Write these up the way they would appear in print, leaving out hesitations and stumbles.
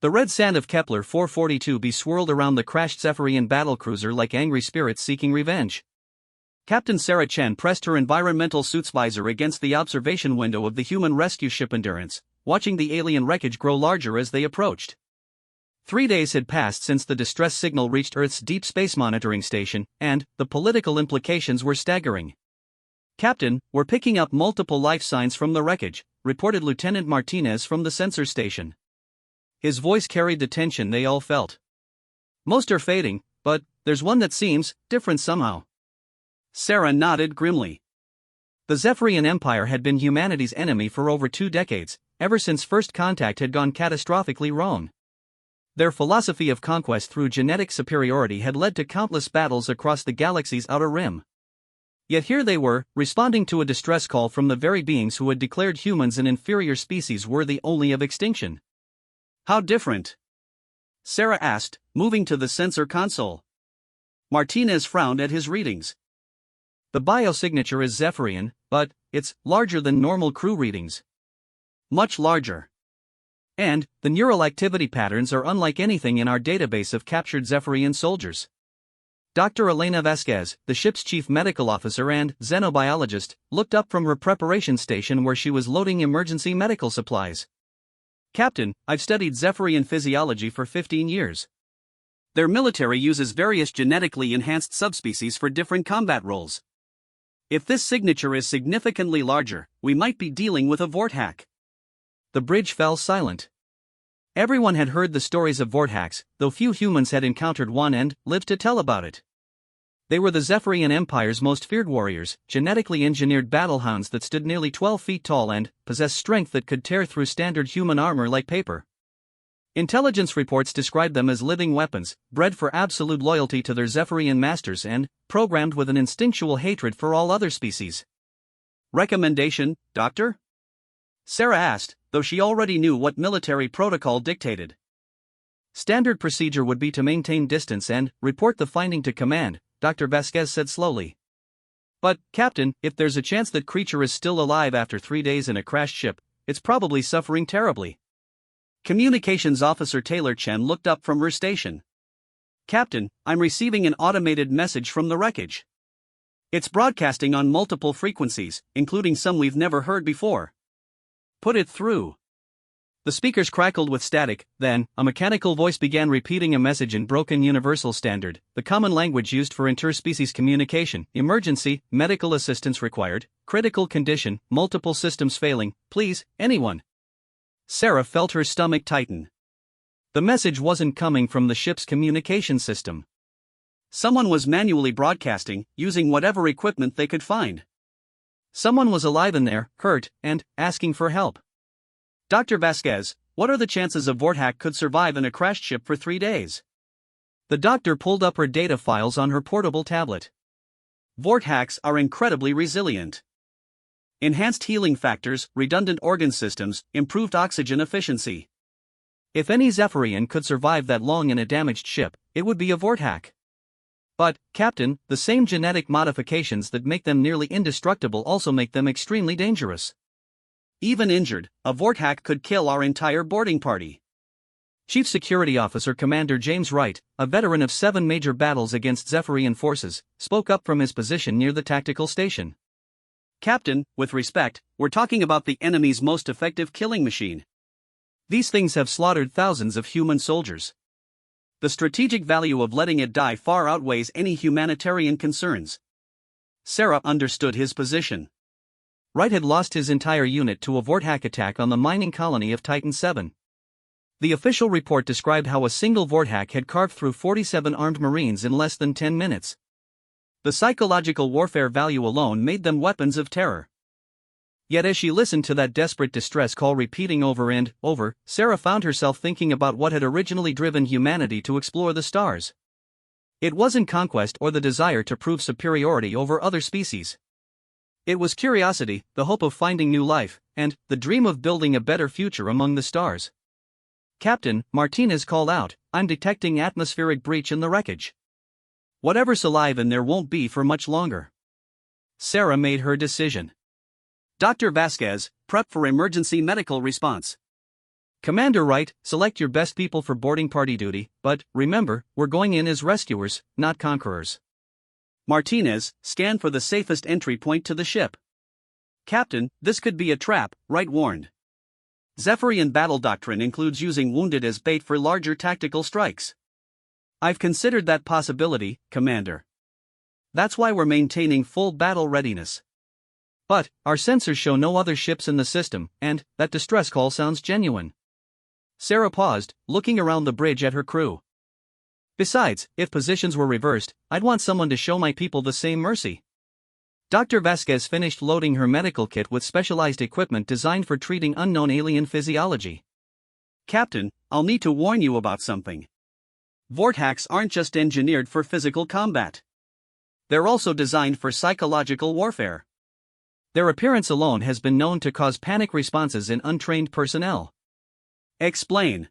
The red sand of Kepler 442b swirled around the crashed Zephyrian battlecruiser like angry spirits seeking revenge. Captain Sarah Chen pressed her environmental suit's visor against the observation window of the human rescue ship Endurance, watching the alien wreckage grow larger as they approached. 3 days had passed since the distress signal reached Earth's deep space monitoring station, and the political implications were staggering. "Captain, we're picking up multiple life signs from the wreckage," reported Lieutenant Martinez from the sensor station. His voice carried the tension they all felt. "Most are fading, but there's one that seems different somehow." Sarah nodded grimly. The Zephyrian Empire had been humanity's enemy for over 2 decades, ever since first contact had gone catastrophically wrong. Their philosophy of conquest through genetic superiority had led to countless battles across the galaxy's outer rim. Yet here they were, responding to a distress call from the very beings who had declared humans an inferior species worthy only of extinction. "How different?" Sarah asked, moving to the sensor console. Martinez frowned at his readings. "The biosignature is Zephyrian, but it's larger than normal crew readings. Much larger. And the neural activity patterns are unlike anything in our database of captured Zephyrian soldiers." Dr. Elena Vasquez, the ship's chief medical officer and xenobiologist, looked up from her preparation station where she was loading emergency medical supplies. "Captain, I've studied Zephyrian physiology for 15 years. Their military uses various genetically enhanced subspecies for different combat roles. If this signature is significantly larger, we might be dealing with a Vorthack." The bridge fell silent. Everyone had heard the stories of Vorthacks, though few humans had encountered one and lived to tell about it. They were the Zephyrian Empire's most feared warriors, genetically engineered battle hounds that stood nearly 12 feet tall and possessed strength that could tear through standard human armor like paper. Intelligence reports described them as living weapons, bred for absolute loyalty to their Zephyrian masters and programmed with an instinctual hatred for all other species. "Recommendation, Doctor?" Sarah asked, though she already knew what military protocol dictated. "Standard procedure would be to maintain distance and report the finding to command," Dr. Vasquez said slowly. "But, Captain, if there's a chance that creature is still alive after 3 days in a crashed ship, it's probably suffering terribly." Communications Officer Taylor Chen looked up from her station. "Captain, I'm receiving an automated message from the wreckage. It's broadcasting on multiple frequencies, including some we've never heard before." "Put it through." The speakers crackled with static, then a mechanical voice began repeating a message in broken Universal Standard, the common language used for interspecies communication. "Emergency, medical assistance required, critical condition, multiple systems failing, please, anyone." Sarah felt her stomach tighten. The message wasn't coming from the ship's communication system. Someone was manually broadcasting, using whatever equipment they could find. Someone was alive in there, hurt, and asking for help. "Dr. Vasquez, what are the chances a Vorthack could survive in a crashed ship for 3 days?" The doctor pulled up her data files on her portable tablet. "Vorthacks are incredibly resilient. Enhanced healing factors, redundant organ systems, improved oxygen efficiency. If any Zephyrian could survive that long in a damaged ship, it would be a Vorthack. But, Captain, the same genetic modifications that make them nearly indestructible also make them extremely dangerous. Even injured, a Vorthack could kill our entire boarding party." Chief Security Officer Commander James Wright, a veteran of 7 major battles against Zephyrian forces, spoke up from his position near the tactical station. "Captain, with respect, we're talking about the enemy's most effective killing machine. These things have slaughtered thousands of human soldiers. The strategic value of letting it die far outweighs any humanitarian concerns." Sarah understood his position. Wright had lost his entire unit to a Vorthack attack on the mining colony of Titan 7. The official report described how a single Vorthack had carved through 47 armed Marines in less than 10 minutes. The psychological warfare value alone made them weapons of terror. Yet as she listened to that desperate distress call repeating over and over, Sarah found herself thinking about what had originally driven humanity to explore the stars. It wasn't conquest or the desire to prove superiority over other species. It was curiosity, the hope of finding new life, and the dream of building a better future among the stars. "Captain," Martinez called out, "I'm detecting atmospheric breach in the wreckage. Whatever's alive in there won't be for much longer." Sarah made her decision. "Dr. Vasquez, prep for emergency medical response." Commander Wright, select your best people for boarding party duty, but remember, we're going in as rescuers, not conquerors. Martinez, scan for the safest entry point to the ship. Captain, this could be a trap, Wright warned. Zephyrian battle doctrine includes using wounded as bait for larger tactical strikes. I've considered that possibility, Commander. That's why we're maintaining full battle readiness. But, our sensors show no other ships in the system, and that distress call sounds genuine. Sarah paused, looking around the bridge at her crew. Besides, if positions were reversed, I'd want someone to show my people the same mercy. Dr. Vasquez finished loading her medical kit with specialized equipment designed for treating unknown alien physiology. Captain, I'll need to warn you about something. Vorthacs aren't just engineered for physical combat. They're also designed for psychological warfare. Their appearance alone has been known to cause panic responses in untrained personnel. Explain.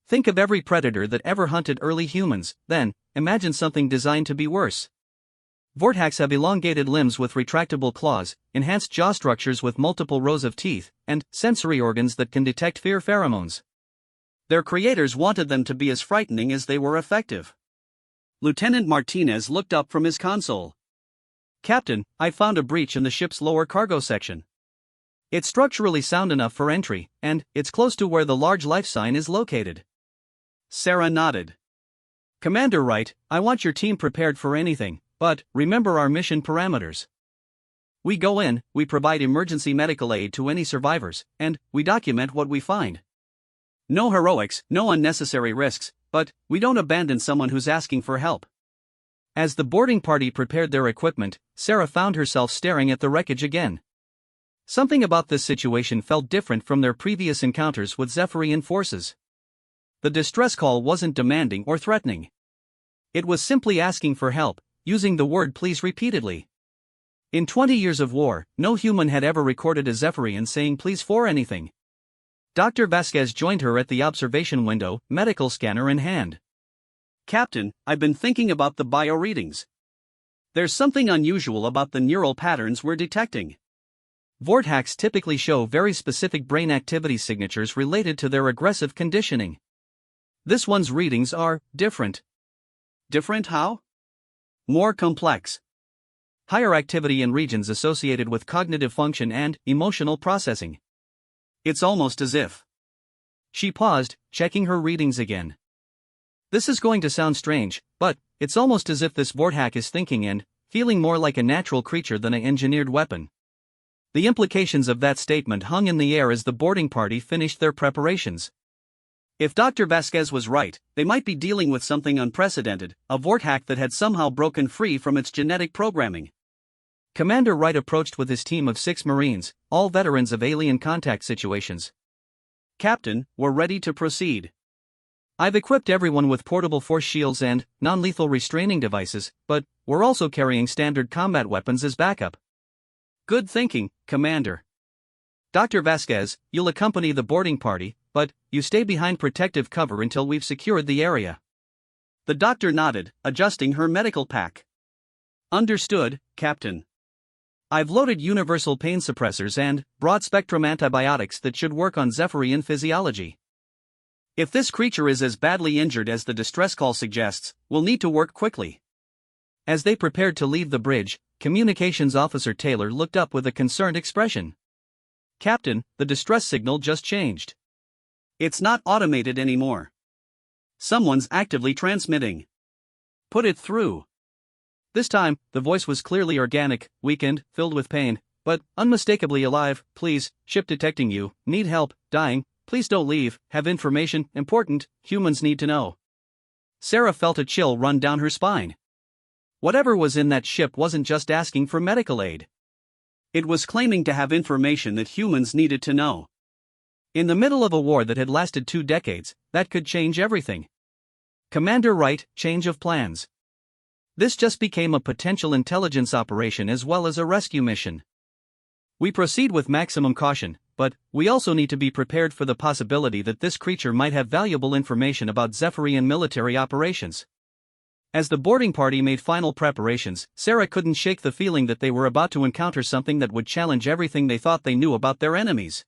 Think of every predator that ever hunted early humans, then, imagine something designed to be worse. Vorthacs have elongated limbs with retractable claws, enhanced jaw structures with multiple rows of teeth, and sensory organs that can detect fear pheromones. Their creators wanted them to be as frightening as they were effective. Lieutenant Martinez looked up from his console. Captain, I found a breach in the ship's lower cargo section. It's structurally sound enough for entry, and it's close to where the large life sign is located. Sarah nodded. Commander Wright, I want your team prepared for anything, but remember our mission parameters. We go in, we provide emergency medical aid to any survivors, and we document what we find. No heroics, no unnecessary risks, but we don't abandon someone who's asking for help. As the boarding party prepared their equipment, Sarah found herself staring at the wreckage again. Something about this situation felt different from their previous encounters with Zephyrian forces. The distress call wasn't demanding or threatening. It was simply asking for help, using the word please repeatedly. In 20 years of war, no human had ever recorded a Zephyrian saying please for anything. Dr. Vasquez joined her at the observation window, medical scanner in hand. Captain, I've been thinking about the bio readings. There's something unusual about the neural patterns we're detecting. Vorthacs typically show very specific brain activity signatures related to their aggressive conditioning. This one's readings are different. Different how? More complex. Higher activity in regions associated with cognitive function and emotional processing. It's almost as if. She paused, checking her readings again. This is going to sound strange, but it's almost as if this Vorthac is thinking and feeling more like a natural creature than an engineered weapon. The implications of that statement hung in the air as the boarding party finished their preparations. If Dr. Vasquez was right, they might be dealing with something unprecedented, a Vorthac that had somehow broken free from its genetic programming. Commander Wright approached with his team of 6 Marines, all veterans of alien contact situations. Captain, we're ready to proceed. I've equipped everyone with portable force shields and non-lethal restraining devices, but we're also carrying standard combat weapons as backup. Good thinking, Commander. Dr. Vasquez, you'll accompany the boarding party, but you stay behind protective cover until we've secured the area. The doctor nodded, adjusting her medical pack. Understood, Captain. I've loaded universal pain suppressors and broad-spectrum antibiotics that should work on Zephyrian physiology. If this creature is as badly injured as the distress call suggests, we'll need to work quickly. As they prepared to leave the bridge, Communications Officer Taylor looked up with a concerned expression. Captain, the distress signal just changed. It's not automated anymore. Someone's actively transmitting. Put it through. This time, the voice was clearly organic, weakened, filled with pain, but unmistakably alive. Please, ship detecting you, need help, dying, please don't leave, have information, important, humans need to know. Sarah felt a chill run down her spine. Whatever was in that ship wasn't just asking for medical aid. It was claiming to have information that humans needed to know. In the middle of a war that had lasted 2 decades, that could change everything. Commander Wright, change of plans. This just became a potential intelligence operation as well as a rescue mission. We proceed with maximum caution, but we also need to be prepared for the possibility that this creature might have valuable information about Zephyrian military operations. As the boarding party made final preparations, Sarah couldn't shake the feeling that they were about to encounter something that would challenge everything they thought they knew about their enemies.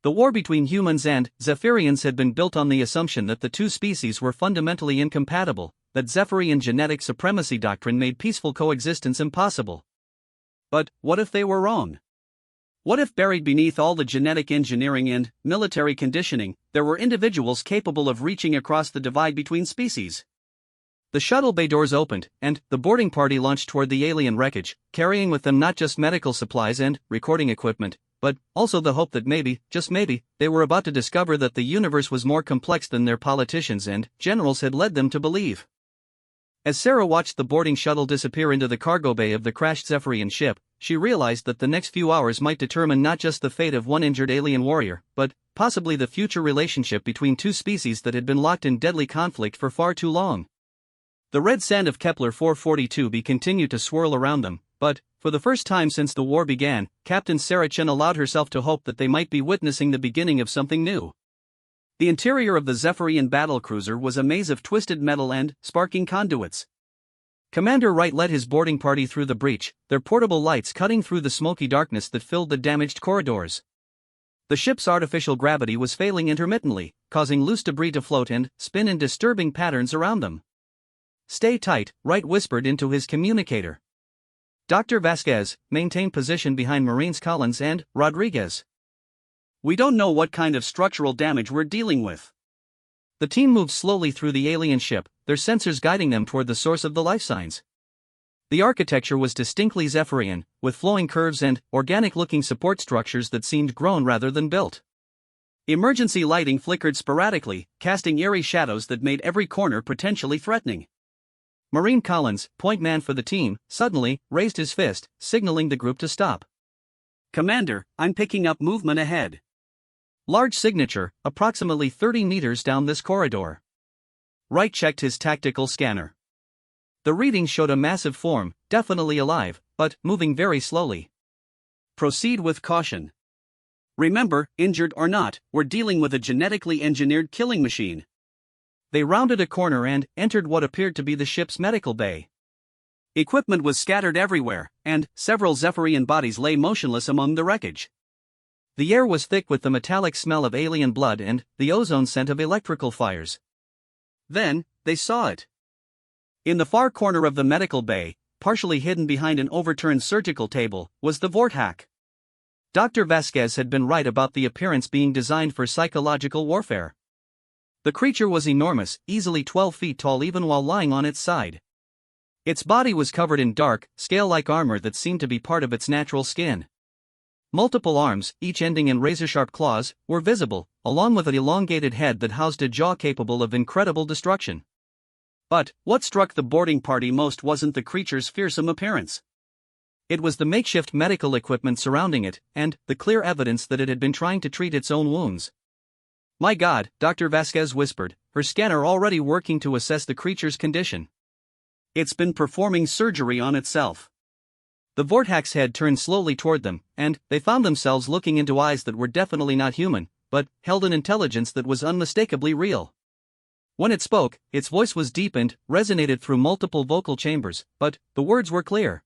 The war between humans and Zephyrians had been built on the assumption that the two species were fundamentally incompatible, that Zephyrian genetic supremacy doctrine made peaceful coexistence impossible. But what if they were wrong? What if buried beneath all the genetic engineering and military conditioning, there were individuals capable of reaching across the divide between species? The shuttle bay doors opened, and the boarding party launched toward the alien wreckage, carrying with them not just medical supplies and recording equipment, but also the hope that maybe, just maybe, they were about to discover that the universe was more complex than their politicians and generals had led them to believe. As Sarah watched the boarding shuttle disappear into the cargo bay of the crashed Zephyrian ship, she realized that the next few hours might determine not just the fate of one injured alien warrior, but possibly the future relationship between two species that had been locked in deadly conflict for far too long. The red sand of Kepler 442b continued to swirl around them, but, for the first time since the war began, Captain Sarah Chen allowed herself to hope that they might be witnessing the beginning of something new. The interior of the Zephyrian battlecruiser was a maze of twisted metal and sparking conduits. Commander Wright led his boarding party through the breach, their portable lights cutting through the smoky darkness that filled the damaged corridors. The ship's artificial gravity was failing intermittently, causing loose debris to float and spin in disturbing patterns around them. "Stay tight," Wright whispered into his communicator. Dr. Vasquez, maintain position behind Marines Collins and Rodriguez. "We don't know what kind of structural damage we're dealing with." The team moved slowly through the alien ship, their sensors guiding them toward the source of the life signs. The architecture was distinctly Zephyrian, with flowing curves and organic-looking support structures that seemed grown rather than built. Emergency lighting flickered sporadically, casting eerie shadows that made every corner potentially threatening. Marine Collins, point man for the team, suddenly raised his fist, signaling the group to stop. "Commander, I'm picking up movement ahead." Large signature, approximately 30 meters down this corridor. Wright checked his tactical scanner. The reading showed a massive form, definitely alive, but moving very slowly. "Proceed with caution. Remember, injured or not, we're dealing with a genetically engineered killing machine." They rounded a corner and entered what appeared to be the ship's medical bay. Equipment was scattered everywhere, and several Zephyrian bodies lay motionless among the wreckage. The air was thick with the metallic smell of alien blood and the ozone scent of electrical fires. Then, they saw it. In the far corner of the medical bay, partially hidden behind an overturned surgical table, was the Vorthack. Dr. Vasquez had been right about the appearance being designed for psychological warfare. The creature was enormous, easily 12 feet tall even while lying on its side. Its body was covered in dark, scale-like armor that seemed to be part of its natural skin. Multiple arms, each ending in razor-sharp claws, were visible, along with an elongated head that housed a jaw capable of incredible destruction. But what struck the boarding party most wasn't the creature's fearsome appearance. It was the makeshift medical equipment surrounding it, and the clear evidence that it had been trying to treat its own wounds. "My God," Dr. Vasquez whispered, her scanner already working to assess the creature's condition. "It's been performing surgery on itself." The Vorthack's head turned slowly toward them, and they found themselves looking into eyes that were definitely not human, but held an intelligence that was unmistakably real. When it spoke, its voice was deep and resonated through multiple vocal chambers, but the words were clear.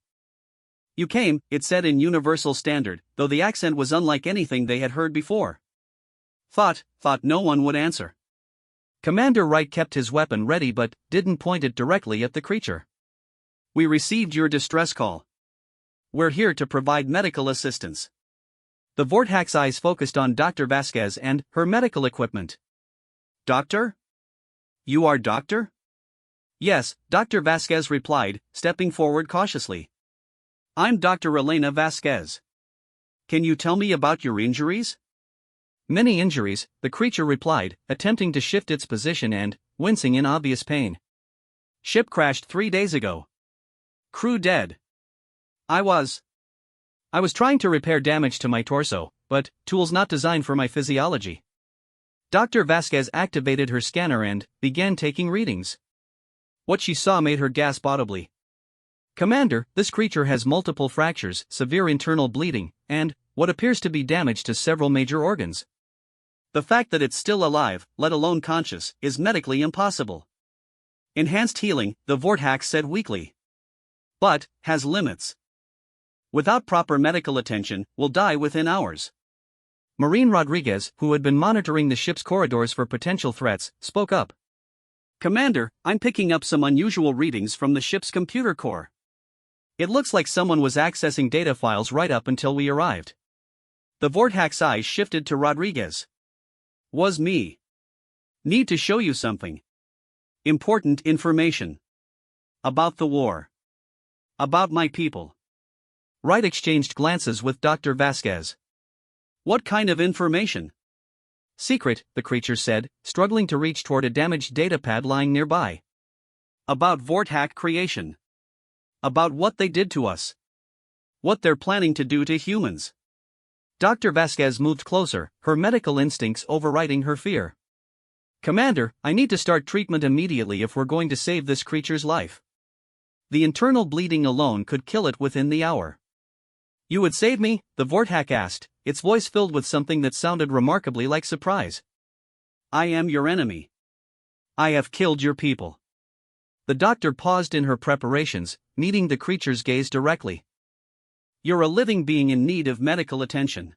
"You came," it said in universal standard, though the accent was unlike anything they had heard before. Thought no one would answer. Commander Wright kept his weapon ready but didn't point it directly at the creature. "We received your distress call. We're here to provide medical assistance." The Vorthack's eyes focused on Dr. Vasquez and her medical equipment. "Doctor? You are doctor?" "Yes," Dr. Vasquez replied, stepping forward cautiously. "I'm Dr. Elena Vasquez. Can you tell me about your injuries?" "Many injuries," the creature replied, attempting to shift its position and wincing in obvious pain. "Ship crashed 3 days ago. Crew dead. I was trying to repair damage to my torso, but tools not designed for my physiology." Dr. Vasquez activated her scanner and began taking readings. What she saw made her gasp audibly. "Commander, this creature has multiple fractures, severe internal bleeding, and what appears to be damage to several major organs. The fact that it's still alive, let alone conscious, is medically impossible. Enhanced healing," the Vorthack said weakly. "But has limits. Without proper medical attention, will die within hours." Maureen Rodriguez, who had been monitoring the ship's corridors for potential threats, spoke up. Commander, I'm picking up some unusual readings from the ship's computer core. It looks like someone was accessing data files right up until we arrived. The Vorthack's eyes shifted to Rodriguez. Was me. Need to show you something. Important information. About the war. About my people. Wright exchanged glances with Dr. Vasquez. What kind of information? Secret, the creature said, struggling to reach toward a damaged datapad lying nearby. About Vorthack creation. About what they did to us. What they're planning to do to humans. Dr. Vasquez moved closer, her medical instincts overriding her fear. Commander, I need to start treatment immediately if we're going to save this creature's life. The internal bleeding alone could kill it within the hour. You would save me? The Vorthack asked, its voice filled with something that sounded remarkably like surprise. I am your enemy. I have killed your people. The doctor paused in her preparations, meeting the creature's gaze directly. You're a living being in need of medical attention.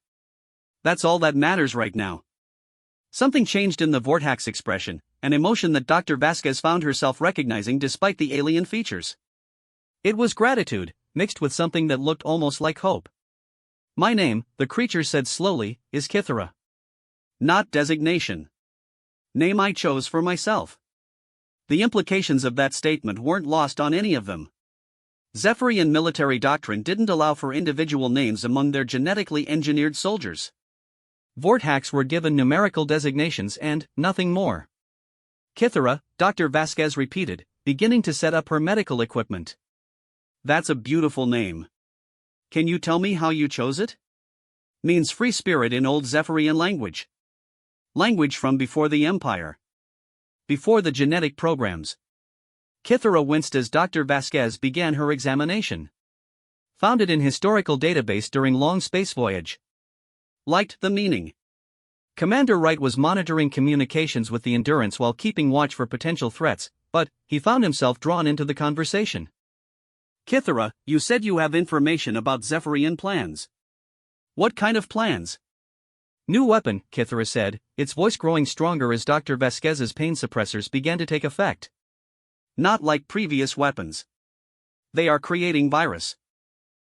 That's all that matters right now. Something changed in the Vorthack's expression, an emotion that Dr. Vasquez found herself recognizing despite the alien features. It was gratitude, mixed with something that looked almost like hope. My name, the creature said slowly, is Kythera. Not designation. Name I chose for myself. The implications of that statement weren't lost on any of them. Zephyrian military doctrine didn't allow for individual names among their genetically engineered soldiers. Vorthacks were given numerical designations and nothing more. Kythera, Dr. Vasquez repeated, beginning to set up her medical equipment. That's a beautiful name. Can you tell me how you chose it? Means free spirit in old Zephyrian language. Language from before the Empire. Before the genetic programs. Kythera winced as Dr. Vasquez began her examination. Founded in historical database during long space voyage. Liked the meaning. Commander Wright was monitoring communications with the Endurance while keeping watch for potential threats, but he found himself drawn into the conversation. Kythera, you said you have information about Zephyrian plans. What kind of plans? New weapon, Kythera said, its voice growing stronger as Dr. Vasquez's pain suppressors began to take effect. Not like previous weapons. They are creating virus.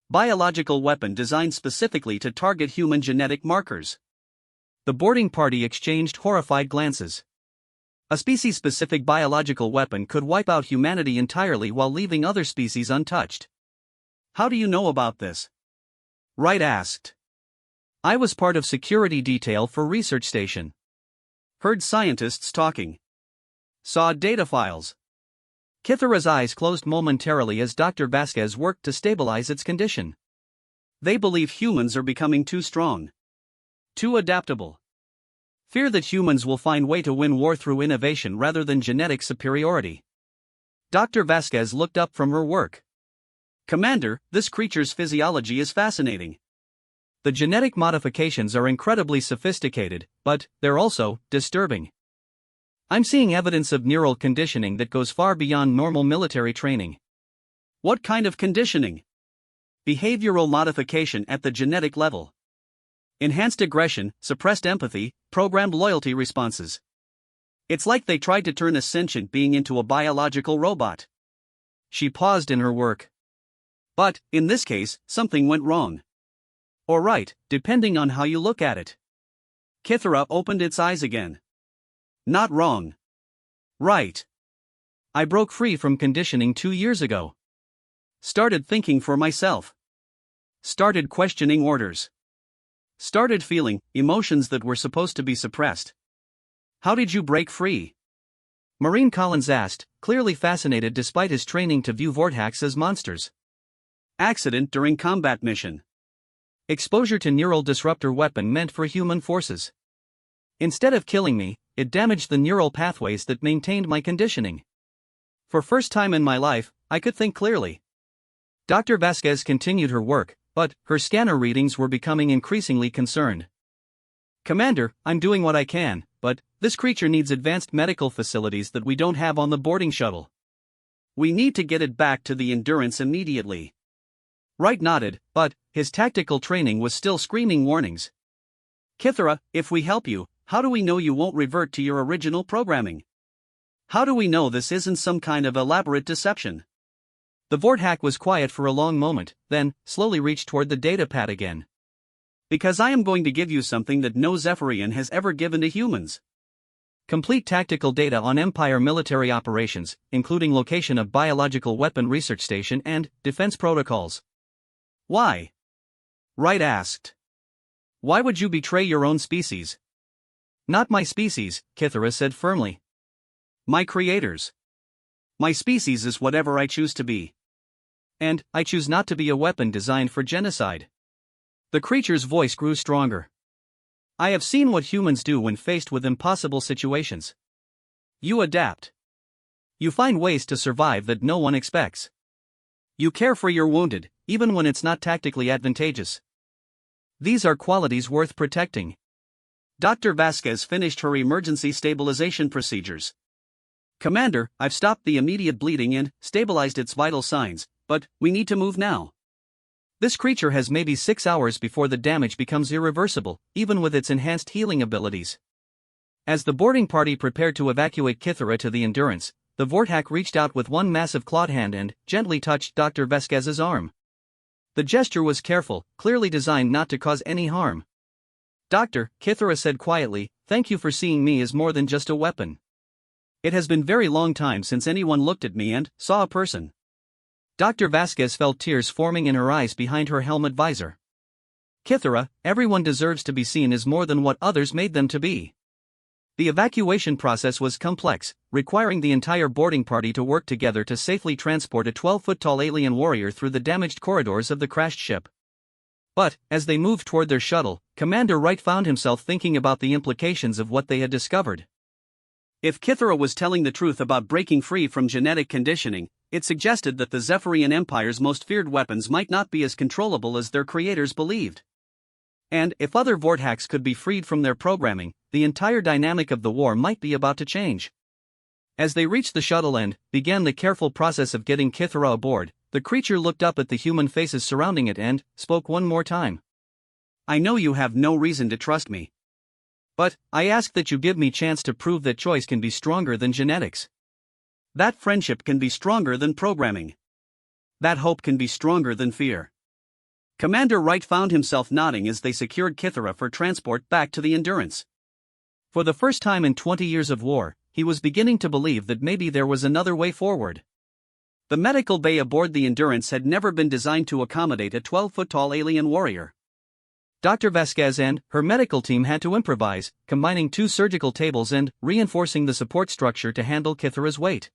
Biological weapon designed specifically to target human genetic markers. The boarding party exchanged horrified glances. A species-specific biological weapon could wipe out humanity entirely while leaving other species untouched. How do you know about this? Wright asked. I was part of security detail for research station. Heard scientists talking. Saw data files. Kythera's eyes closed momentarily as Dr. Vasquez worked to stabilize its condition. They believe humans are becoming too strong. Too adaptable. Fear that humans will find way to win war through innovation rather than genetic superiority. Dr. Vasquez looked up from her work. Commander, this creature's physiology is fascinating. The genetic modifications are incredibly sophisticated, but they're also disturbing. I'm seeing evidence of neural conditioning that goes far beyond normal military training. What kind of conditioning? Behavioral modification at the genetic level. Enhanced aggression, suppressed empathy, programmed loyalty responses. It's like they tried to turn a sentient being into a biological robot. She paused in her work. But, in this case, something went wrong. Or right, depending on how you look at it. Kythera opened its eyes again. Not wrong. Right. I broke free from conditioning 2 years ago. Started thinking for myself. Started questioning orders. Started feeling emotions that were supposed to be suppressed. How did you break free? Marine Collins asked, clearly fascinated despite his training to view Vorthacks as monsters. Accident during combat mission. Exposure to neural disruptor weapon meant for human forces. Instead of killing me, it damaged the neural pathways that maintained my conditioning. For first time in my life, I could think clearly. Dr. Vasquez continued her work, but her scanner readings were becoming increasingly concerned. Commander, I'm doing what I can, but this creature needs advanced medical facilities that we don't have on the boarding shuttle. We need to get it back to the Endurance immediately. Wright nodded, but his tactical training was still screaming warnings. Kithara, if we help you, how do we know you won't revert to your original programming? How do we know this isn't some kind of elaborate deception? The Vorthak was quiet for a long moment, then slowly reached toward the datapad again. Because I am going to give you something that no Zephyrian has ever given to humans. Complete tactical data on Empire military operations, including location of biological weapon research station and defense protocols. Why? Wright asked. Why would you betray your own species? Not my species, Kithara said firmly. My creators. My species is whatever I choose to be. And I choose not to be a weapon designed for genocide. The creature's voice grew stronger. I have seen what humans do when faced with impossible situations. You adapt. You find ways to survive that no one expects. You care for your wounded, even when it's not tactically advantageous. These are qualities worth protecting. Dr. Vasquez finished her emergency stabilization procedures. Commander, I've stopped the immediate bleeding and stabilized its vital signs, but we need to move now. This creature has maybe 6 hours before the damage becomes irreversible, even with its enhanced healing abilities. As the boarding party prepared to evacuate Kithara to the Endurance, the Vorthak reached out with one massive clawed hand and gently touched Dr. Vasquez's arm. The gesture was careful, clearly designed not to cause any harm. Doctor, Kithara said quietly, thank you for seeing me as more than just a weapon. It has been very long time since anyone looked at me and saw a person. Dr. Vasquez felt tears forming in her eyes behind her helmet visor. Kithara, everyone deserves to be seen as more than what others made them to be. The evacuation process was complex, requiring the entire boarding party to work together to safely transport a 12-foot-tall alien warrior through the damaged corridors of the crashed ship. But, as they moved toward their shuttle, Commander Wright found himself thinking about the implications of what they had discovered. If Kithara was telling the truth about breaking free from genetic conditioning, it suggested that the Zephyrian Empire's most feared weapons might not be as controllable as their creators believed. And if other Vorthaks could be freed from their programming, the entire dynamic of the war might be about to change. As they reached the shuttle and began the careful process of getting Kithara aboard, the creature looked up at the human faces surrounding it and spoke one more time. I know you have no reason to trust me. But I ask that you give me chance to prove that choice can be stronger than genetics. That friendship can be stronger than programming. That hope can be stronger than fear. Commander Wright found himself nodding as they secured Kithara for transport back to the Endurance. For the first time in 20 years of war, he was beginning to believe that maybe there was another way forward. The medical bay aboard the Endurance had never been designed to accommodate a 12-foot-tall alien warrior. Dr. Vasquez and her medical team had to improvise, combining 2 surgical tables and reinforcing the support structure to handle Kithara's weight.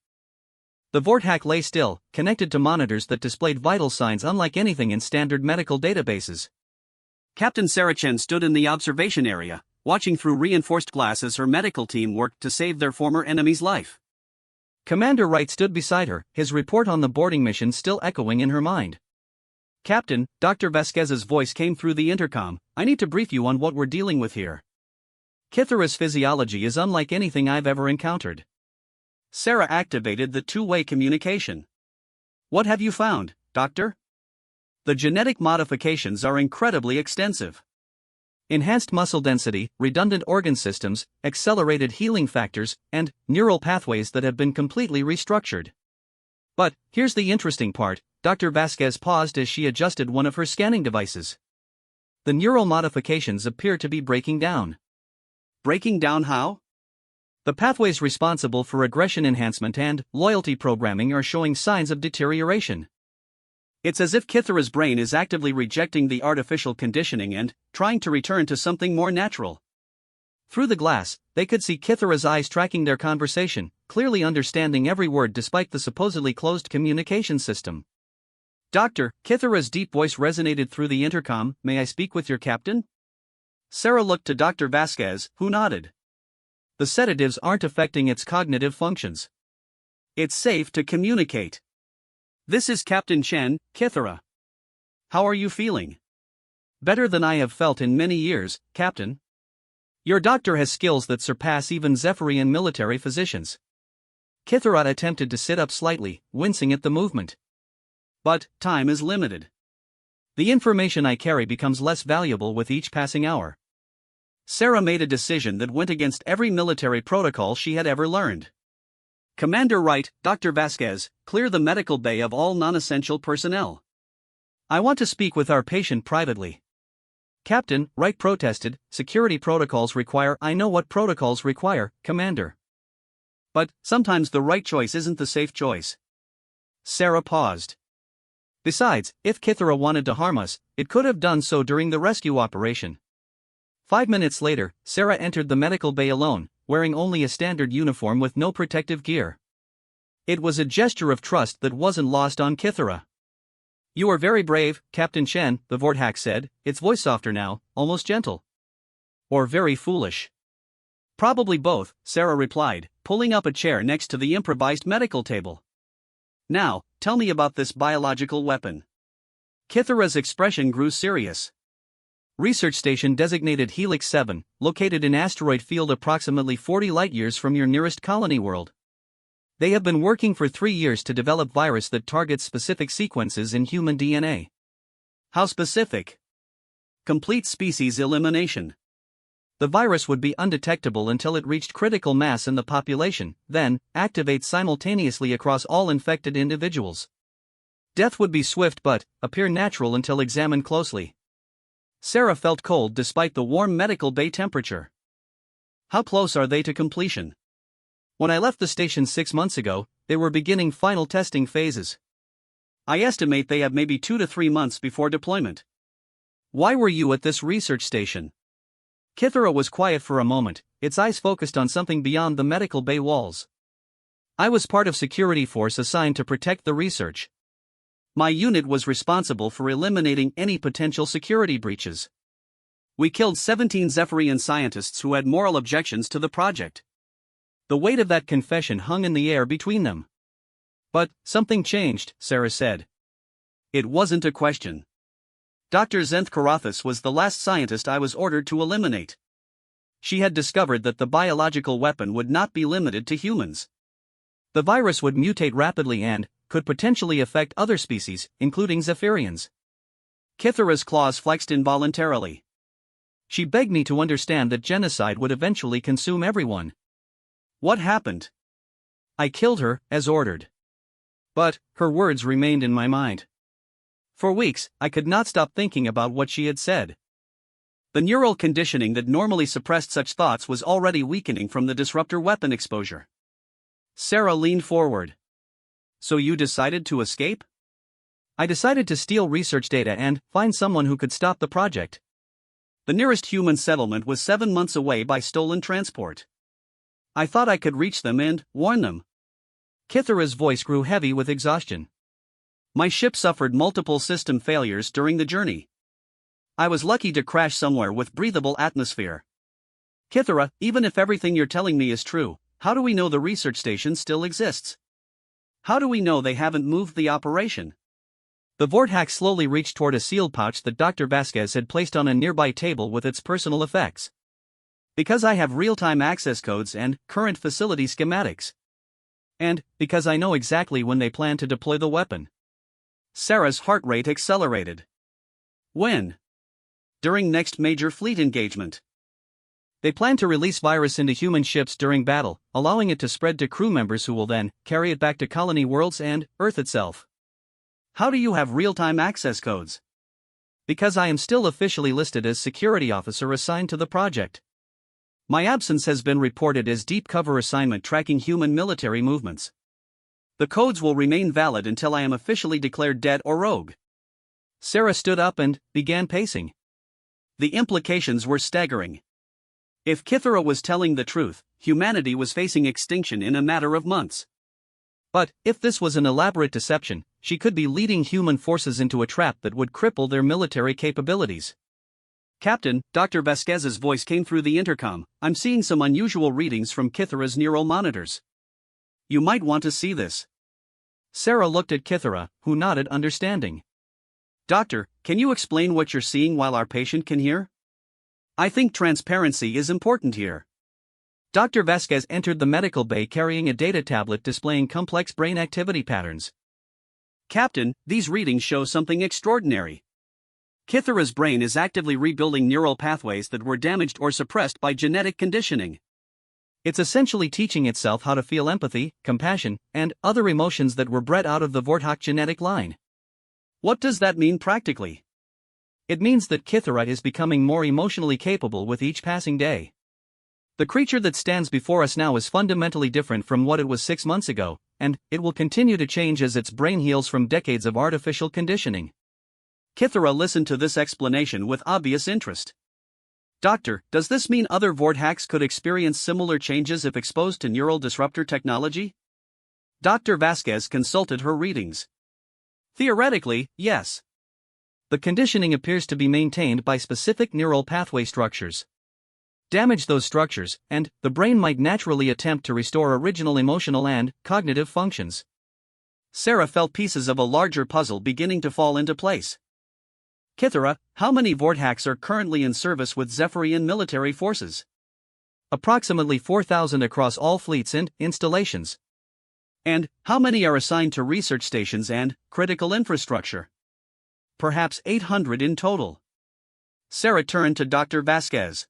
The Vorthak lay still, connected to monitors that displayed vital signs unlike anything in standard medical databases. Captain Saracen stood in the observation area, watching through reinforced glass as her medical team worked to save their former enemy's life. Commander Wright stood beside her, his report on the boarding mission still echoing in her mind. Captain, Dr. Vasquez's voice came through the intercom, I need to brief you on what we're dealing with here. Kithara's physiology is unlike anything I've ever encountered. Sarah activated the two-way communication. What have you found, Doctor? The genetic modifications are incredibly extensive. Enhanced muscle density, redundant organ systems, accelerated healing factors, and neural pathways that have been completely restructured. But, here's the interesting part, Dr. Vasquez paused as she adjusted one of her scanning devices. The neural modifications appear to be breaking down. Breaking down how? The pathways responsible for aggression enhancement and loyalty programming are showing signs of deterioration. It's as if Kithara's brain is actively rejecting the artificial conditioning and trying to return to something more natural. Through the glass, they could see Kithara's eyes tracking their conversation, clearly understanding every word despite the supposedly closed communication system. Doctor, Kithara's deep voice resonated through the intercom, may I speak with your captain? Sarah looked to Dr. Vasquez, who nodded. The sedatives aren't affecting its cognitive functions. It's safe to communicate. This is Captain Chen, Kithara. How are you feeling? Better than I have felt in many years, Captain. Your doctor has skills that surpass even Zephyrian military physicians. Kithara attempted to sit up slightly, wincing at the movement. But time is limited. The information I carry becomes less valuable with each passing hour. Sarah made a decision that went against every military protocol she had ever learned. Commander Wright, Dr. Vasquez, clear the medical bay of all non-essential personnel. I want to speak with our patient privately. Captain, Wright protested, security protocols require. I know what protocols require, Commander. But, sometimes the right choice isn't the safe choice. Sarah paused. Besides, if Kithara wanted to harm us, it could have done so during the rescue operation. 5 minutes later, Sarah entered the medical bay alone, wearing only a standard uniform with no protective gear. It was a gesture of trust that wasn't lost on Kithara. You are very brave, Captain Chen, the Vortex said, its voice softer now, almost gentle. Or very foolish. Probably both, Sarah replied, pulling up a chair next to the improvised medical table. Now, tell me about this biological weapon. Kithara's expression grew serious. Research station designated Helix 7, located in asteroid field approximately 40 light-years from your nearest colony world. They have been working for 3 years to develop virus that targets specific sequences in human DNA. How specific? Complete species elimination. The virus would be undetectable until it reached critical mass in the population, then, activate simultaneously across all infected individuals. Death would be swift but appear natural until examined closely. Sarah felt cold despite the warm medical bay temperature. How close are they to completion? When I left the station 6 months ago, they were beginning final testing phases. I estimate they have maybe 2 to 3 months before deployment. Why were you at this research station? Kithara was quiet for a moment, its eyes focused on something beyond the medical bay walls. I was part of security force assigned to protect the research. My unit was responsible for eliminating any potential security breaches. We killed 17 Zephyrian scientists who had moral objections to the project. The weight of that confession hung in the air between them. But, something changed, Sarah said. It wasn't a question. Dr. Zenth Karathis was the last scientist I was ordered to eliminate. She had discovered that the biological weapon would not be limited to humans. The virus would mutate rapidly and could potentially affect other species, including Zephyrians. Kithara's claws flexed involuntarily. She begged me to understand that genocide would eventually consume everyone. What happened? I killed her, as ordered. But, her words remained in my mind. For weeks, I could not stop thinking about what she had said. The neural conditioning that normally suppressed such thoughts was already weakening from the disruptor weapon exposure. Sarah leaned forward. So you decided to escape? I decided to steal research data and find someone who could stop the project. The nearest human settlement was 7 months away by stolen transport. I thought I could reach them and warn them. Kithara's voice grew heavy with exhaustion. My ship suffered multiple system failures during the journey. I was lucky to crash somewhere with breathable atmosphere. Kithara, even if everything you're telling me is true, how do we know the research station still exists? How do we know they haven't moved the operation? The Vortex slowly reached toward a sealed pouch that Dr. Vasquez had placed on a nearby table with its personal effects. Because I have real-time access codes and current facility schematics. And because I know exactly when they plan to deploy the weapon. Sarah's heart rate accelerated. When? During next major fleet engagement. They plan to release virus into human ships during battle, allowing it to spread to crew members who will then carry it back to colony worlds and Earth itself. How do you have real-time access codes? Because I am still officially listed as security officer assigned to the project. My absence has been reported as deep cover assignment tracking human military movements. The codes will remain valid until I am officially declared dead or rogue. Sarah stood up and began pacing. The implications were staggering. If Kithara was telling the truth, humanity was facing extinction in a matter of months. But, if this was an elaborate deception, she could be leading human forces into a trap that would cripple their military capabilities. Captain, Dr. Vasquez's voice came through the intercom. I'm seeing some unusual readings from Kithara's neural monitors. You might want to see this. Sarah looked at Kithara, who nodded understanding. Doctor, can you explain what you're seeing while our patient can hear? I think transparency is important here. Dr. Vasquez entered the medical bay carrying a data tablet displaying complex brain activity patterns. Captain, these readings show something extraordinary. Kithara's brain is actively rebuilding neural pathways that were damaged or suppressed by genetic conditioning. It's essentially teaching itself how to feel empathy, compassion, and other emotions that were bred out of the Vorthak genetic line. What does that mean practically? It means that Kithara is becoming more emotionally capable with each passing day. The creature that stands before us now is fundamentally different from what it was 6 months ago, and it will continue to change as its brain heals from decades of artificial conditioning. Kithara listened to this explanation with obvious interest. Doctor, does this mean other Vorthaks could experience similar changes if exposed to neural disruptor technology? Dr. Vasquez consulted her readings. Theoretically, yes. The conditioning appears to be maintained by specific neural pathway structures. Damage those structures, and the brain might naturally attempt to restore original emotional and cognitive functions. Sarah felt pieces of a larger puzzle beginning to fall into place. Kithara, how many Vorthaks are currently in service with Zephyrian military forces? Approximately 4,000 across all fleets and installations. And how many are assigned to research stations and critical infrastructure? Perhaps 800 in total. Sarah turned to Dr. Vasquez.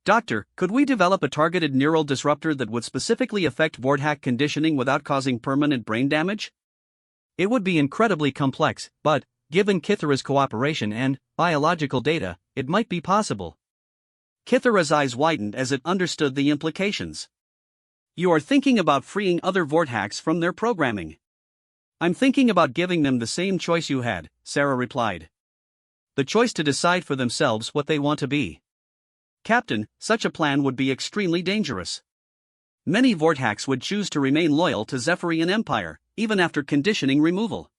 Doctor, could we develop a targeted neural disruptor that would specifically affect Vorthak conditioning without causing permanent brain damage? It would be incredibly complex, but given Kithara's cooperation and biological data, it might be possible. Kithara's eyes widened as it understood the implications. You are thinking about freeing other Vorthaks from their programming. I'm thinking about giving them the same choice you had, Sarah replied. The choice to decide for themselves what they want to be. Captain, such a plan would be extremely dangerous. Many Vorthaks would choose to remain loyal to Zephyrian Empire, even after conditioning removal.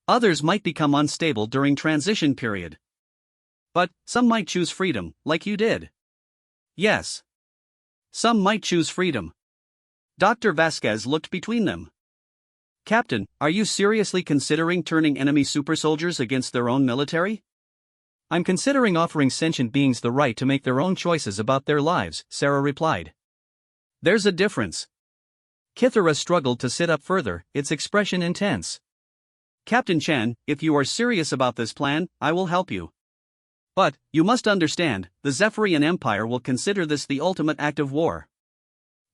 Others might become unstable during transition period. But some might choose freedom, like you did. Yes. Some might choose freedom. Dr. Vasquez looked between them. Captain, are you seriously considering turning enemy super soldiers against their own military? I'm considering offering sentient beings the right to make their own choices about their lives, Sarah replied. There's a difference. Kithara struggled to sit up further, its expression intense. Captain Chan, if you are serious about this plan, I will help you. But, you must understand, the Zephyrian Empire will consider this the ultimate act of war.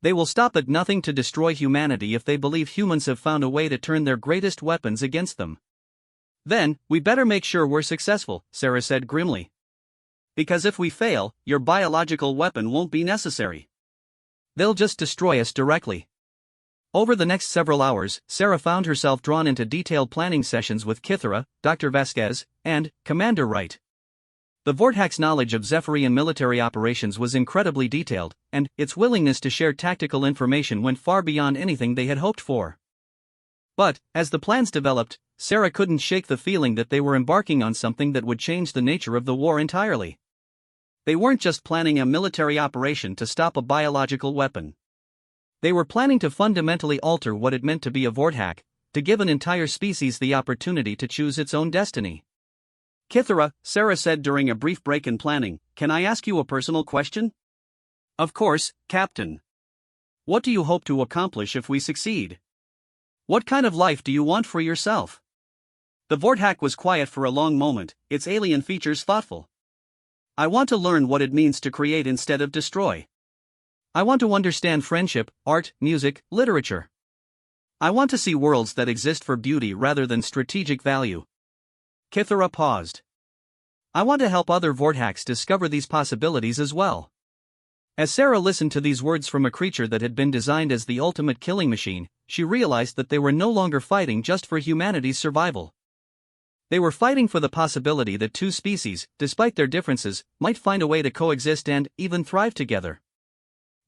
They will stop at nothing to destroy humanity if they believe humans have found a way to turn their greatest weapons against them. Then, we better make sure we're successful, Sarah said grimly. Because if we fail, your biological weapon won't be necessary. They'll just destroy us directly. Over the next several hours, Sarah found herself drawn into detailed planning sessions with Kithara, Dr. Vasquez, and Commander Wright. The Vorthak's knowledge of Zephyrian military operations was incredibly detailed, and its willingness to share tactical information went far beyond anything they had hoped for. But, as the plans developed, Sarah couldn't shake the feeling that they were embarking on something that would change the nature of the war entirely. They weren't just planning a military operation to stop a biological weapon. They were planning to fundamentally alter what it meant to be a Vorthak, to give an entire species the opportunity to choose its own destiny. Kithara, Sarah said during a brief break in planning, can I ask you a personal question? Of course, Captain. What do you hope to accomplish if we succeed? What kind of life do you want for yourself? The Vorthak was quiet for a long moment, its alien features thoughtful. I want to learn what it means to create instead of destroy. I want to understand friendship, art, music, literature. I want to see worlds that exist for beauty rather than strategic value. Kithara paused. I want to help other Vorthaks discover these possibilities as well. As Sarah listened to these words from a creature that had been designed as the ultimate killing machine, she realized that they were no longer fighting just for humanity's survival. They were fighting for the possibility that two species, despite their differences, might find a way to coexist and even thrive together.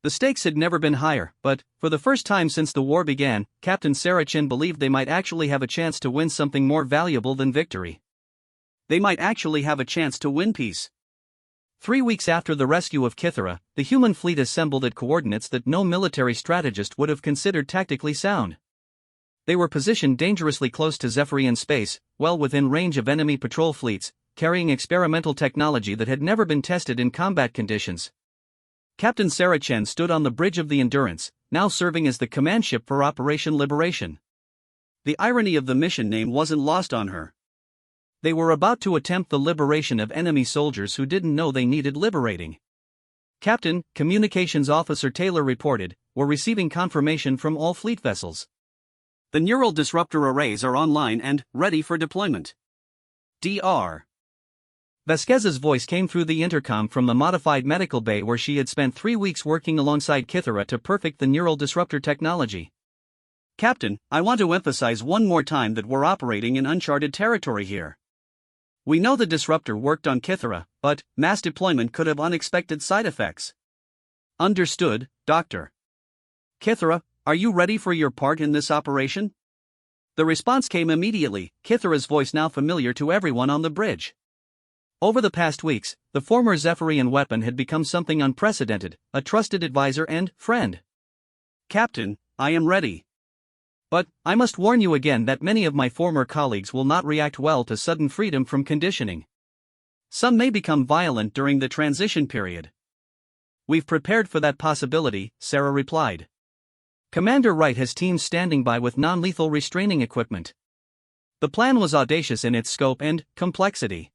The stakes had never been higher, but, for the first time since the war began, Captain Sarah Chin believed they might actually have a chance to win something more valuable than victory. They might actually have a chance to win peace. 3 weeks after the rescue of Kithara, the human fleet assembled at coordinates that no military strategist would have considered tactically sound. They were positioned dangerously close to Zephyrian space, well within range of enemy patrol fleets, carrying experimental technology that had never been tested in combat conditions. Captain Sarah Chen stood on the bridge of the Endurance, now serving as the command ship for Operation Liberation. The irony of the mission name wasn't lost on her. They were about to attempt the liberation of enemy soldiers who didn't know they needed liberating. Captain, Communications Officer Taylor reported, we're receiving confirmation from all fleet vessels. The neural disruptor arrays are online and ready for deployment. Dr. Vasquez's voice came through the intercom from the modified medical bay where she had spent 3 weeks working alongside Kithara to perfect the neural disruptor technology. Captain, I want to emphasize one more time that we're operating in uncharted territory here. We know the disruptor worked on Kithara, but mass deployment could have unexpected side effects. Understood, Doctor. Kithara, are you ready for your part in this operation? The response came immediately, Kithara's voice now familiar to everyone on the bridge. Over the past weeks, the former Zephyrian weapon had become something unprecedented, a trusted advisor and friend. Captain, I am ready. But, I must warn you again that many of my former colleagues will not react well to sudden freedom from conditioning. Some may become violent during the transition period. We've prepared for that possibility, Sarah replied. Commander Wright has teams standing by with non-lethal restraining equipment. The plan was audacious in its scope and complexity.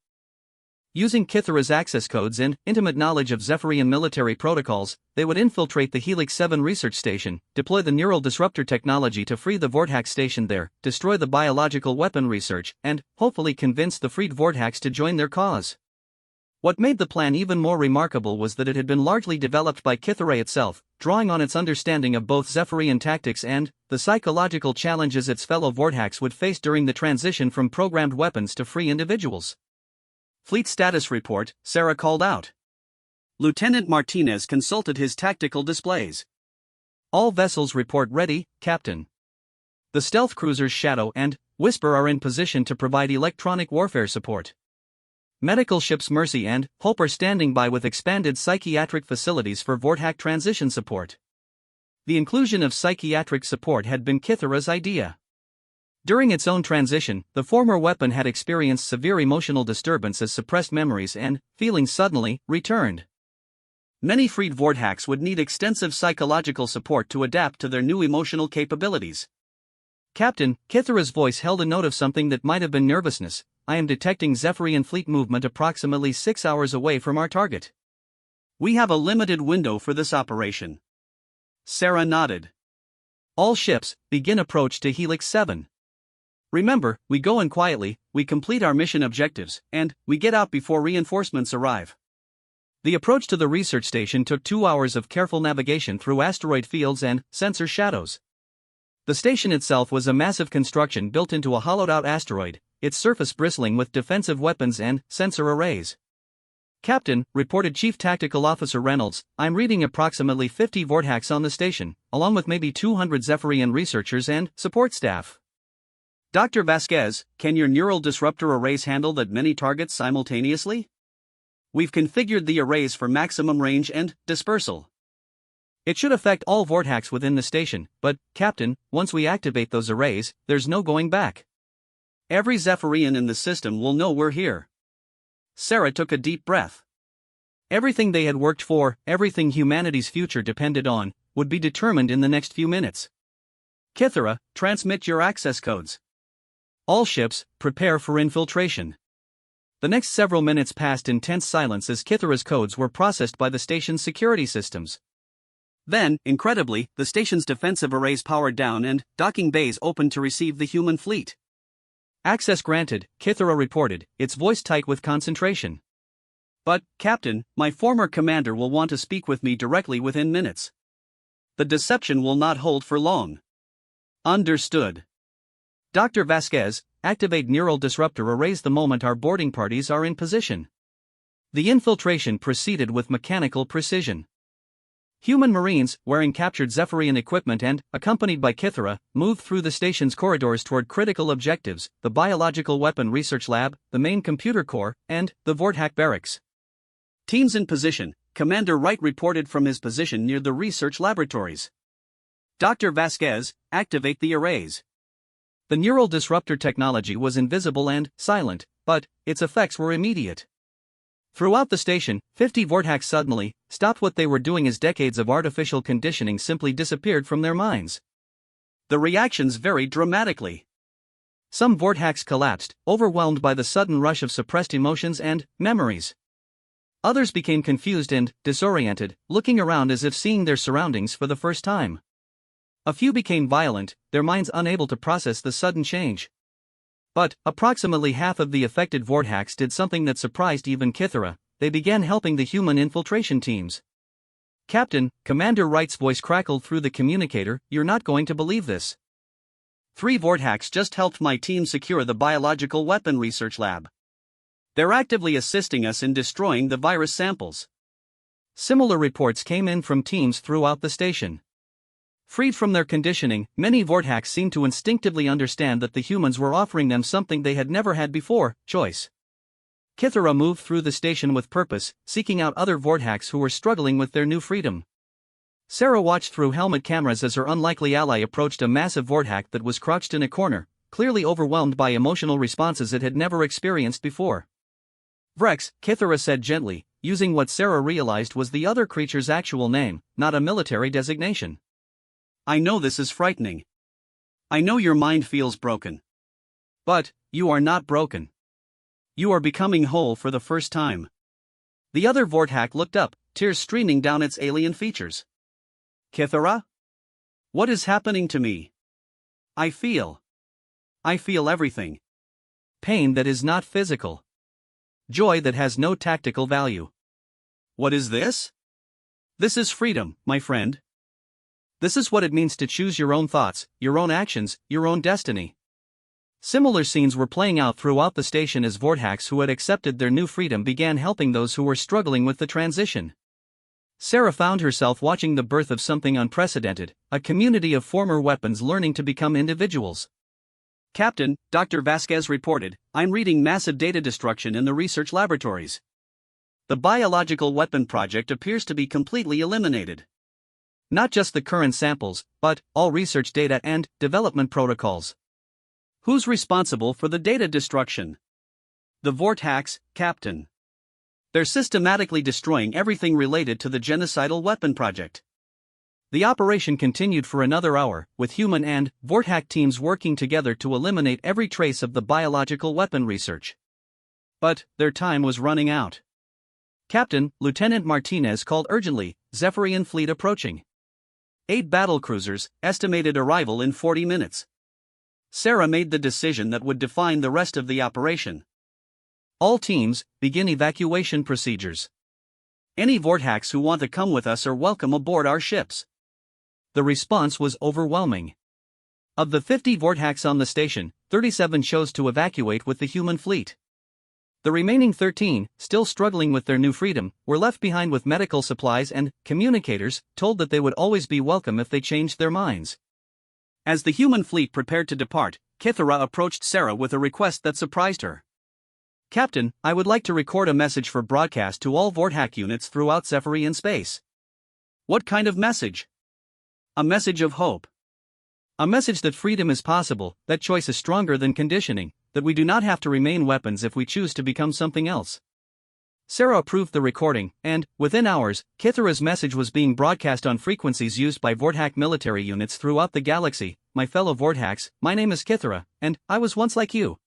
Using Kithara's access codes and intimate knowledge of Zephyrian military protocols, they would infiltrate the Helix 7 research station, deploy the neural disruptor technology to free the Vortex station there, destroy the biological weapon research, and, hopefully convince the freed Vortex to join their cause. What made the plan even more remarkable was that it had been largely developed by Kithara itself, drawing on its understanding of both Zephyrian tactics and the psychological challenges its fellow Vortex would face during the transition from programmed weapons to free individuals. Fleet status report, Sarah called out. Lieutenant Martinez consulted his tactical displays. All vessels report ready, Captain. The stealth cruisers Shadow and Whisper are in position to provide electronic warfare support. Medical ships Mercy and Hope are standing by with expanded psychiatric facilities for Vortex transition support. The inclusion of psychiatric support had been Kithara's idea. During its own transition, the former weapon had experienced severe emotional disturbance as suppressed memories and feelings suddenly returned. Many freed Vortex would need extensive psychological support to adapt to their new emotional capabilities. Captain, Kithara's voice held a note of something that might have been nervousness. I am detecting Zephyrian fleet movement approximately 6 hours away from our target. We have a limited window for this operation. Sarah nodded. All ships, begin approach to Helix 7. Remember, we go in quietly, we complete our mission objectives, and we get out before reinforcements arrive. The approach to the research station took 2 hours of careful navigation through asteroid fields and sensor shadows. The station itself was a massive construction built into a hollowed-out asteroid, its surface bristling with defensive weapons and sensor arrays. Captain, reported Chief Tactical Officer Reynolds, I'm reading approximately 50 Vortex on the station, along with maybe 200 Zephyrian researchers and support staff. Dr. Vasquez, can your neural disruptor arrays handle that many targets simultaneously? We've configured the arrays for maximum range and dispersal. It should affect all Vortex within the station, but, Captain, once we activate those arrays, there's no going back. Every Zephyrian in the system will know we're here. Sarah took a deep breath. Everything they had worked for, everything humanity's future depended on, would be determined in the next few minutes. Kithara, transmit your access codes. All ships, prepare for infiltration. The next several minutes passed in tense silence as Kithara's codes were processed by the station's security systems. Then, incredibly, the station's defensive arrays powered down and docking bays opened to receive the human fleet. Access granted, Kithara reported, its voice tight with concentration. But, Captain, my former commander will want to speak with me directly within minutes. The deception will not hold for long. Understood. Dr. Vasquez, activate neural disruptor arrays the moment our boarding parties are in position. The infiltration proceeded with mechanical precision. Human Marines, wearing captured Zephyrian equipment and, accompanied by Kithara, moved through the station's corridors toward critical objectives, the Biological Weapon Research Lab, the main computer core, and the Vortex Barracks. Teams in position, Commander Wright reported from his position near the research laboratories. Dr. Vasquez, activate the arrays. The neural disruptor technology was invisible and silent, but its effects were immediate. Throughout the station, 50 Vortex suddenly stopped what they were doing as decades of artificial conditioning simply disappeared from their minds. The reactions varied dramatically. Some vortex collapsed, overwhelmed by the sudden rush of suppressed emotions and memories. Others became confused and disoriented, looking around as if seeing their surroundings for the first time. A few became violent, their minds unable to process the sudden change. But approximately half of the affected vortex did something that surprised even Kithara. They began helping the human infiltration teams. "Captain," Commander Wright's voice crackled through the communicator, "you're not going to believe this. 3 vortex just helped my team secure the biological weapon research lab. They're actively assisting us in destroying the virus samples." Similar reports came in from teams throughout the station. Freed from their conditioning, many vortex seemed to instinctively understand that the humans were offering them something they had never had before: choice. Kithara moved through the station with purpose, seeking out other vortex who were struggling with their new freedom. Sarah watched through helmet cameras as her unlikely ally approached a massive vortex that was crouched in a corner, clearly overwhelmed by emotional responses it had never experienced before. "Vrex," Kithara said gently, using what Sarah realized was the other creature's actual name, not a military designation. "I know this is frightening. I know your mind feels broken. But you are not broken. You are becoming whole for the first time." The other vortex looked up, tears streaming down its alien features. "Kithara? What is happening to me? I feel everything. Pain that is not physical. Joy that has no tactical value. What is this? This is freedom, my friend. This is what it means to choose your own thoughts, your own actions, your own destiny." Similar scenes were playing out throughout the station as vortex who had accepted their new freedom began helping those who were struggling with the transition. Sarah found herself watching the birth of something unprecedented, a community of former weapons learning to become individuals. "Captain," Dr. Vasquez reported, "I'm reading massive data destruction in the research laboratories. The biological weapon project appears to be completely eliminated. Not just the current samples, but all research data and development protocols." "Who's responsible for the data destruction?" "The vortex, Captain. They're systematically destroying everything related to the genocidal weapon project." The operation continued for another hour, with human and vortex teams working together to eliminate every trace of the biological weapon research. But their time was running out. "Captain," Lieutenant Martinez called urgently, "Zephyrian fleet approaching. 8 battlecruisers, estimated arrival in 40 minutes. Sarah made the decision that would define the rest of the operation. All teams, begin evacuation procedures. Any vortex who want to come with us are welcome aboard our ships." The response was overwhelming. Of the 50 vortex on the station, 37 chose to evacuate with the human fleet. The remaining 13, still struggling with their new freedom, were left behind with medical supplies and communicators, told that they would always be welcome if they changed their minds. As the human fleet prepared to depart, Kithara approached Sarah with a request that surprised her. "Captain, I would like to record a message for broadcast to all vortex units throughout Zephyrian space." "What kind of message?" "A message of hope. A message that freedom is possible, that choice is stronger than conditioning, that we do not have to remain weapons if we choose to become something else." Sarah approved the recording, and, within hours, Kithara's message was being broadcast on frequencies used by vortex military units throughout the galaxy. "My fellow vortex, my name is Kithara, and I was once like you.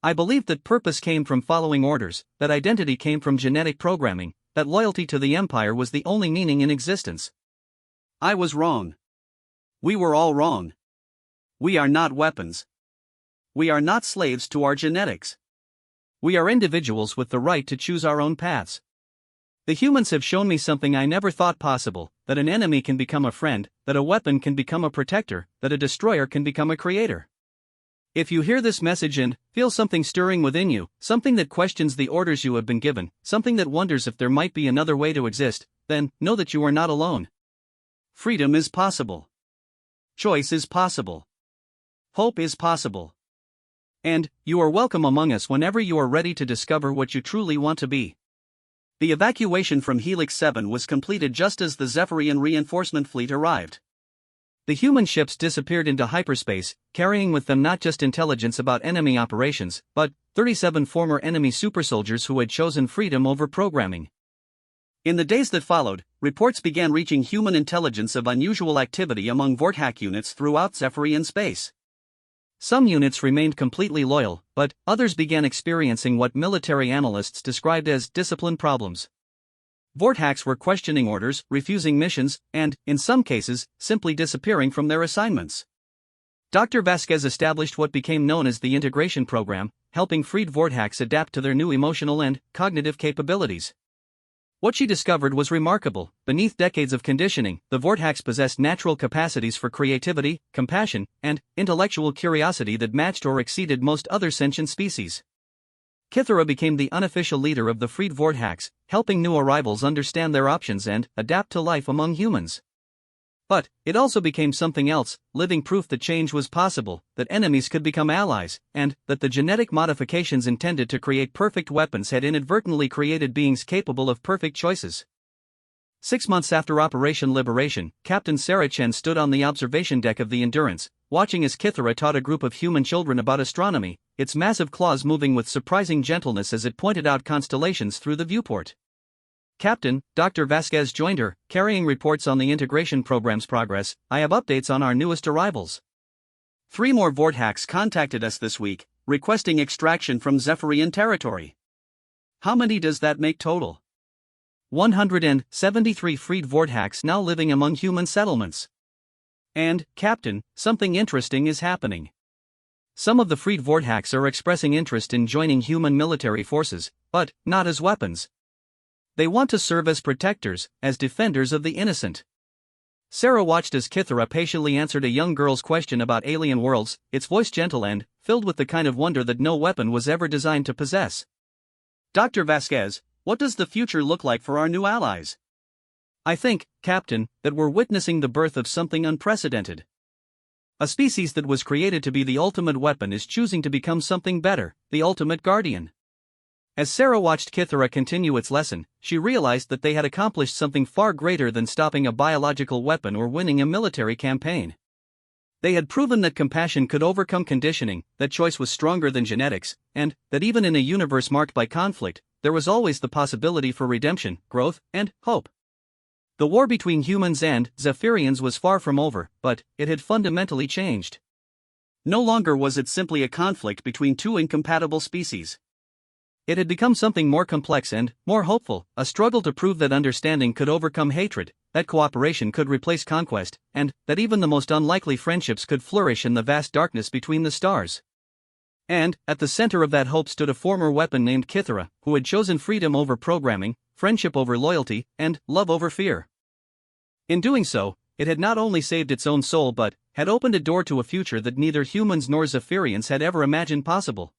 I believed that purpose came from following orders, that identity came from genetic programming, that loyalty to the Empire was the only meaning in existence. I was wrong. We were all wrong. We are not weapons. We are not slaves to our genetics. We are individuals with the right to choose our own paths. The humans have shown me something I never thought possible, that an enemy can become a friend, that a weapon can become a protector, that a destroyer can become a creator. If you hear this message and feel something stirring within you, something that questions the orders you have been given, something that wonders if there might be another way to exist, then know that you are not alone. Freedom is possible. Choice is possible. Hope is possible. And you are welcome among us whenever you are ready to discover what you truly want to be." The evacuation from Helix 7 was completed just as the Zephyrian reinforcement fleet arrived. The human ships disappeared into hyperspace, carrying with them not just intelligence about enemy operations, but 37 former enemy supersoldiers who had chosen freedom over programming. In the days that followed, reports began reaching human intelligence of unusual activity among vortex units throughout Zephyrian space. Some units remained completely loyal, but others began experiencing what military analysts described as discipline problems. Vorthacks were questioning orders, refusing missions, and, in some cases, simply disappearing from their assignments. Dr. Vasquez established what became known as the Integration Program, helping freed Vorthacks adapt to their new emotional and cognitive capabilities. What she discovered was remarkable. Beneath decades of conditioning, the Vorthacks possessed natural capacities for creativity, compassion, and intellectual curiosity that matched or exceeded most other sentient species. Kythera became the unofficial leader of the freed Vorthacks, helping new arrivals understand their options and adapt to life among humans. But it also became something else, living proof that change was possible, that enemies could become allies, and that the genetic modifications intended to create perfect weapons had inadvertently created beings capable of perfect choices. 6 months after Operation Liberation, Captain Sarah Chen stood on the observation deck of the Endurance, watching as Kythera taught a group of human children about astronomy, its massive claws moving with surprising gentleness as it pointed out constellations through the viewport. Captain, Dr. Vasquez joined her, carrying reports on the integration program's progress. I have updates on our newest arrivals. 3 more Vorthacks contacted us this week, requesting extraction from Zephyrian territory. How many does that make total? 173 freed Vorthacks now living among human settlements. And, Captain, something interesting is happening. Some of the freed Vorthacks are expressing interest in joining human military forces, but not as weapons. They want to serve as protectors, as defenders of the innocent. Sarah watched as Kythera patiently answered a young girl's question about alien worlds, its voice gentle and filled with the kind of wonder that no weapon was ever designed to possess. Dr. Vasquez, what does the future look like for our new allies? I think, Captain, that we're witnessing the birth of something unprecedented. A species that was created to be the ultimate weapon is choosing to become something better, the ultimate guardian. As Sarah watched Kythera continue its lesson, she realized that they had accomplished something far greater than stopping a biological weapon or winning a military campaign. They had proven that compassion could overcome conditioning, that choice was stronger than genetics, and that even in a universe marked by conflict, there was always the possibility for redemption, growth, and hope. The war between humans and Zephyrians was far from over, but it had fundamentally changed. No longer was it simply a conflict between two incompatible species. It had become something more complex and more hopeful, a struggle to prove that understanding could overcome hatred, that cooperation could replace conquest, and that even the most unlikely friendships could flourish in the vast darkness between the stars. And, at the center of that hope stood a former weapon named Kythera, who had chosen freedom over programming, friendship over loyalty, and love over fear. In doing so, it had not only saved its own soul but had opened a door to a future that neither humans nor Zephyrians had ever imagined possible.